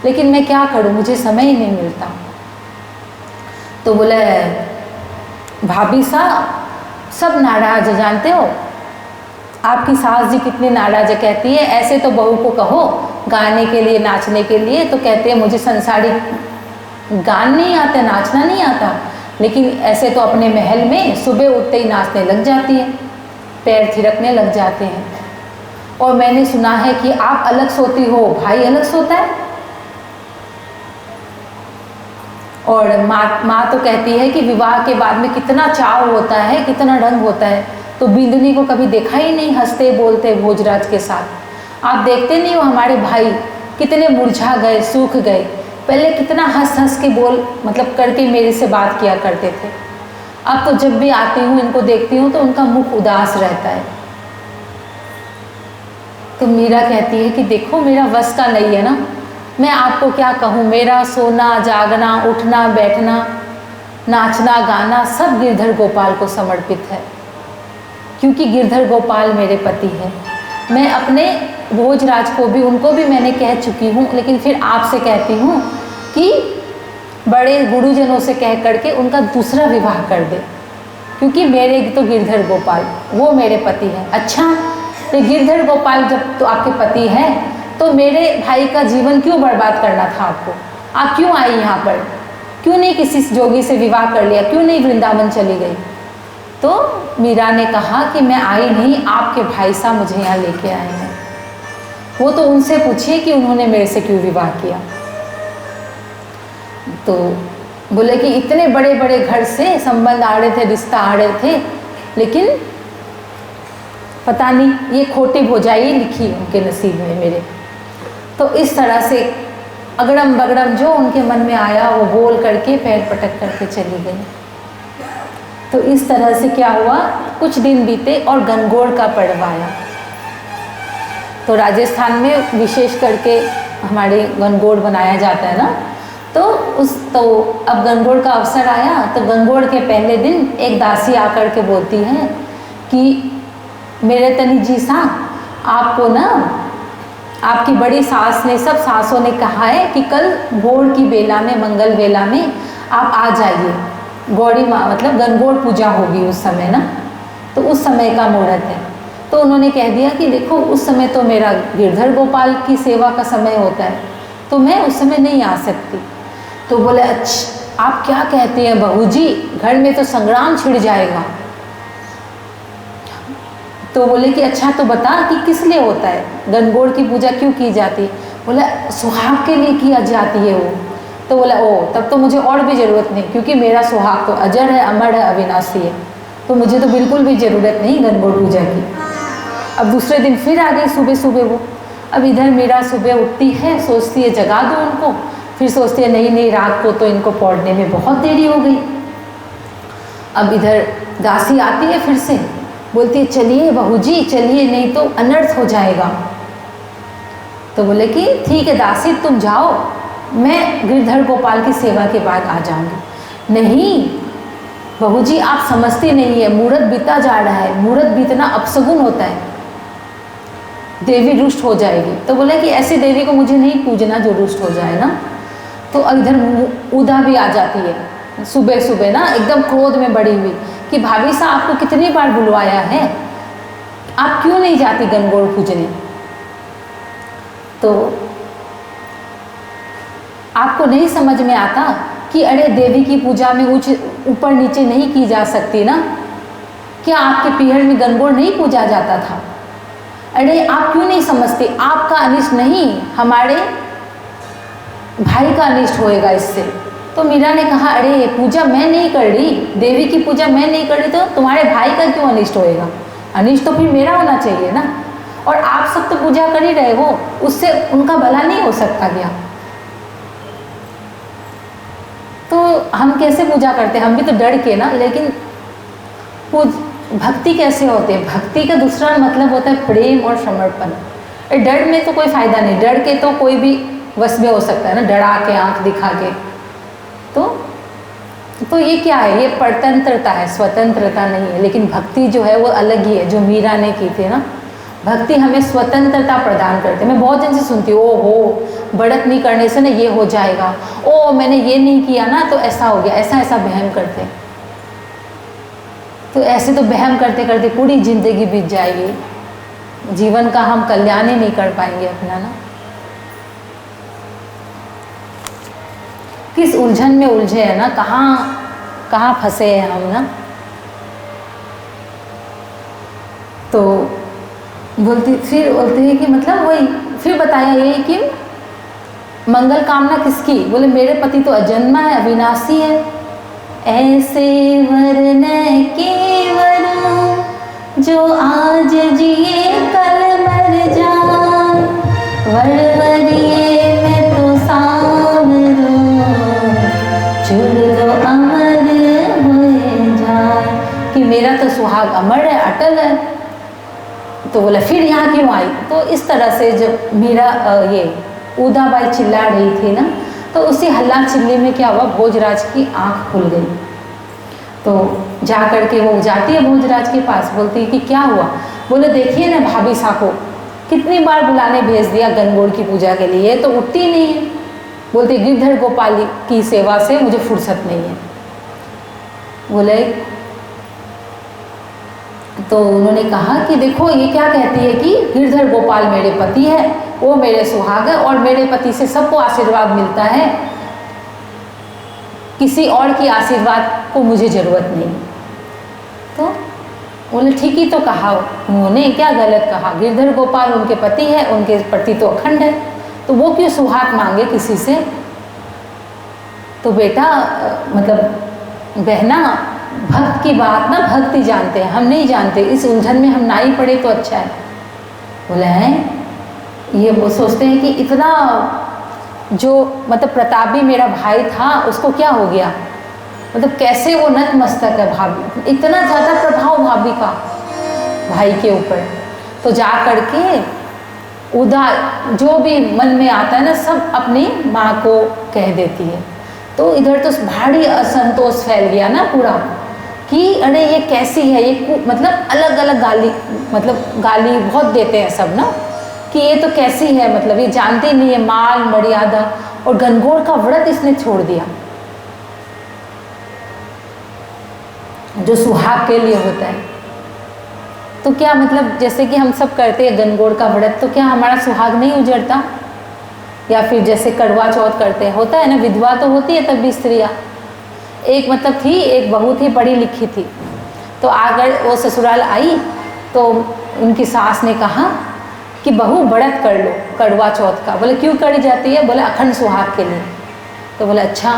लेकिन मैं क्या करूँ, मुझे समय ही नहीं मिलता। तो बोले भाभी साहब सब नाराज है, जानते हो आपकी सास जी कितनी नाराज है। कहती है ऐसे तो बहू को कहो गाने के लिए नाचने के लिए, तो कहते हैं मुझे संसारी गान नहीं आता, नाचना नहीं आता, लेकिन ऐसे तो अपने महल में सुबह उठते ही नाचने लग जाती है, पैर थिरकने लग जाते हैं। और मैंने सुना है कि आप अलग सोती हो, भाई अलग सोता है। और माँ तो कहती है कि विवाह के बाद में कितना चाव होता है, कितना रंग होता है, तो बिंदनी को कभी देखा ही नहीं हंसते बोलते भोजराज के साथ। आप देखते नहीं हो हमारे भाई कितने मुरझा गए, सूख गए, पहले कितना हंस हंस के बोल मतलब करके मेरे से बात किया करते थे। अब तो जब भी आती हूँ इनको देखती हूँ तो उनका मुख उदास रहता है। तो मीरा कहती है कि देखो मेरा वश का नहीं है ना, मैं आपको क्या कहूँ, मेरा सोना जागना उठना बैठना नाचना गाना सब गिरधर गोपाल को समर्पित है, क्योंकि गिरधर गोपाल मेरे पति हैं। मैं अपने भोजराज को भी, उनको भी मैंने कह चुकी हूँ, लेकिन फिर आपसे कहती हूँ कि बड़े गुरुजनों से कह करके उनका दूसरा विवाह कर दे, क्योंकि मेरे तो गिरधर गोपाल वो मेरे पति हैं। अच्छा तो गिरधर गोपाल जब तो आपके पति हैं, तो मेरे भाई का जीवन क्यों बर्बाद करना था आपको? आप क्यों आई यहाँ पर? क्यों नहीं किसी जोगी से विवाह कर लिया? क्यों नहीं वृंदावन चली गई? तो मीरा ने कहा कि मैं आई नहीं, आपके भाई साहब मुझे यहाँ लेके आए हैं। वो तो उनसे पूछिए कि उन्होंने मेरे से क्यों विवाह किया। तो बोले कि इतने बड़े बड़े घर से संबंध आ रहे थे, रिश्ता आ रहे थे, लेकिन पता नहीं ये खोटी भौजाई लिखी उनके नसीब में मेरे। तो इस तरह से अगड़म बगड़म जो उनके मन में आया वो बोल करके पैर पटक करके चली गई। तो इस तरह से क्या हुआ, कुछ दिन बीते और गणगौर का पर्व आया। तो राजस्थान में विशेष करके हमारे गणगौर बनाया जाता है ना, तो अब गणगौर का अवसर आया। तो गणगौर के पहले दिन एक दासी आकर के बोलती है कि मेरे तनी जी सा, आपको ना आपकी बड़ी सास ने, सब सासों ने कहा है कि कल भोर की बेला में, मंगल बेला में आप आ जाइए। गौरी माँ मतलब गणगौर पूजा होगी उस समय ना, तो उस समय का मुहूर्त है। तो उन्होंने कह दिया कि देखो उस समय तो मेरा गिरधर गोपाल की सेवा का समय होता है, तो मैं उस समय नहीं आ सकती। तो बोले अच्छा आप क्या कहते हैं बहू जी, घर में तो संग्राम छिड़ जाएगा। तो बोले कि अच्छा तो बता कि किस लिए होता है, गणगौर की पूजा क्यों की जाती है? बोला सुहाग के लिए किया जाती है वो। तो बोला ओ तब तो मुझे और भी ज़रूरत नहीं, क्योंकि मेरा सुहाग तो अजर है, अमर है, अविनाशी है, तो मुझे तो बिल्कुल भी ज़रूरत नहीं गणगौर पूजा की। अब दूसरे दिन फिर आ गई सुबह सुबह वो। अब इधर मीरा सुबह उठती है, सोचती है जगा दो उनको, फिर सोचती है नहीं नहीं रात को तो इनको पौड़ने में बहुत देरी हो गई। अब इधर दासी आती है फिर से, बोलती है चलिए बहू जी चलिए, नहीं तो अनर्थ हो जाएगा। तो बोले कि ठीक है दासी तुम जाओ, मैं गिरधर गोपाल की सेवा के बाद आ जाऊंगी। नहीं बहू जी आप समझते नहीं है, मुहूर्त बीता जा रहा है, मुहूर्त बीतना अपशगुन होता है, देवी रुष्ट हो जाएगी। तो बोले कि ऐसी देवी को मुझे नहीं पूजना जो रुष्ट हो जाए ना। तो इधर उदा भी आ जाती है सुबह सुबह ना, एकदम क्रोध में बड़ी हुई कि भाभी साहब आपको कितनी बार बुलवाया है, आप क्यों नहीं जाती गणगौर पूजने? तो आपको नहीं समझ में आता कि अरे देवी की पूजा में ऊपर नीचे नहीं की जा सकती ना, क्या आपके पीहर में गणगौर नहीं पूजा जाता था? अरे आप क्यों नहीं समझते, आपका अनिष्ट नहीं हमारे भाई का अनिष्ट होएगा इससे। तो मीरा ने कहा अरे पूजा मैं नहीं कर रही, देवी की पूजा मैं नहीं कर रही, तो तुम्हारे भाई का क्यों अनिष्ट होएगा? अनिष्ट तो फिर मेरा होना चाहिए ना, और आप सब तो पूजा कर ही रहे हो, उससे उनका भला नहीं हो सकता क्या? तो हम कैसे पूजा करते हैं? हम भी तो डर के ना, लेकिन भक्ति कैसे होते हैं? भक्ति का दूसरा मतलब होता है प्रेम और समर्पण। डर में तो कोई फायदा नहीं, डर के तो कोई भी वश में हो सकता है ना, डरा के आंख दिखा के। तो ये क्या है? ये परतंत्रता है, स्वतंत्रता नहीं है। लेकिन भक्ति जो है वो अलग ही है, जो मीरा ने की थी ना। भक्ति हमें स्वतंत्रता प्रदान करते। मैं बहुत जन से सुनती हूँ, ओ हो बढ़त नहीं करने से ना ये हो जाएगा, ओ मैंने ये नहीं किया ना तो ऐसा हो गया, ऐसा वहम करते। तो ऐसे तो वहम करते करते पूरी जिंदगी बीत जाएगी, जीवन का हम कल्याण ही नहीं कर पाएंगे अपना ना। किस उलझन में उलझे है ना, कहाँ फंसे हैं हम ना। तो फिर बोलते हैं कि मतलब वही फिर बताया ये कि मंगल कामना किसकी? बोले मेरे पति तो अजन्मा है, अविनाशी है। ऐसे वर न केवल जो आज जिए कल मर जाए, वरवरिये में तो सांवरो चुर अमर हो जाए, कि मेरा तो सुहाग अमर है, अटल है। तो बोला फिर यहाँ क्यों आई? तो इस तरह से जब मीरा ये उदाबाई चिल्ला रही थी ना, तो उसी हल्ला चिल्ली में क्या हुआ, भोजराज की आंख खुल गई। तो जा करके वो जाती है भोजराज के पास, बोलती है कि क्या हुआ? बोले देखिए ना भाभी सा को कितनी बार बुलाने भेज दिया गणगौर की पूजा के लिए, तो उठती नहीं है। बोलती गिरधर गोपाल की सेवा से मुझे फुर्सत नहीं है। बोले तो उन्होंने कहा कि देखो ये क्या कहती है कि गिरधर गोपाल मेरे पति है, वो मेरे सुहाग है, और मेरे पति से सबको आशीर्वाद मिलता है, किसी और की आशीर्वाद को मुझे ज़रूरत नहीं। तो बोले ठीक ही तो कहा उन्होंने, क्या गलत कहा? गिरधर गोपाल उनके पति है, उनके पति तो अखंड है, तो वो क्यों सुहाग मांगे किसी से? तो बेटा मतलब बहना, भक्त की बात ना भक्ति जानते हैं, हम नहीं जानते, इस उलझन में हम ना ही पड़े तो अच्छा है। बोले हैं ये वो सोचते हैं कि इतना जो मतलब प्रतापी मेरा भाई था उसको क्या हो गया, मतलब कैसे वो नतमस्तक है भाभी, इतना ज़्यादा प्रभाव भाभी का भाई के ऊपर। तो जा करके उदार जो भी मन में आता है ना सब अपनी माँ को कह देती है। तो इधर तो भारी असंतोष फैल गया ना पूरा, कि अरे ये कैसी है, ये मतलब अलग अलग गाली, मतलब गाली बहुत देते हैं सब ना, कि ये तो कैसी है, मतलब ये जानती नहीं है माल मर्यादा, और गणगौर का व्रत इसने छोड़ दिया जो सुहाग के लिए होता है। तो क्या मतलब जैसे कि हम सब करते हैं गणगौर का व्रत, तो क्या हमारा सुहाग नहीं उजड़ता? या फिर जैसे करवा चौथ करते हैं, होता है ना, विधवा तो होती है तब भी स्त्रियाँ। एक मतलब थी, एक बहू थी पढ़ी लिखी थी, तो अगर वो ससुराल आई तो उनकी सास ने कहा कि बहू व्रत कर लो करवा चौथ का। बोले क्यों करी जाती है? बोले अखंड सुहाग के लिए। तो बोले अच्छा।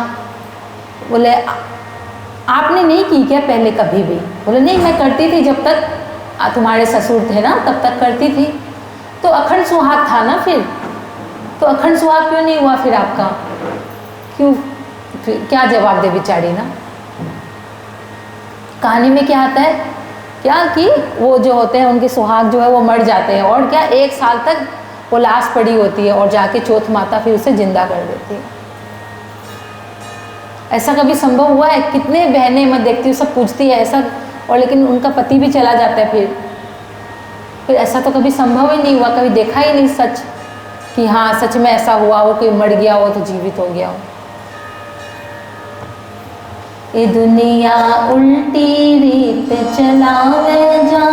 बोले आपने नहीं की क्या पहले कभी भी? बोले नहीं, मैं करती थी जब तक तुम्हारे ससुर थे ना तब तक करती थी, तो अखंड सुहाग था ना फिर, तो अखंड सुहाग क्यों नहीं हुआ फिर आपका? क्यों? फिर क्या जवाब दे बेचारी ना। कहानी में क्या आता है, क्या कि वो जो होते हैं उनके सुहाग जो है वो मर जाते हैं, और क्या 1 साल तक वो लाश पड़ी होती है, और जाके चौथ माता फिर उसे जिंदा कर देती है। ऐसा कभी संभव हुआ है? कितने बहनें मैं देखती हूँ सब पूछती है ऐसा, और लेकिन उनका पति भी चला जाता है फिर ऐसा तो कभी संभव ही नहीं हुआ, कभी देखा ही नहीं सच कि हाँ सच में ऐसा हुआ हो, कोई मर गया हो तो जीवित हो गया हो। ये दुनिया उल्टी रीत चलावे जा,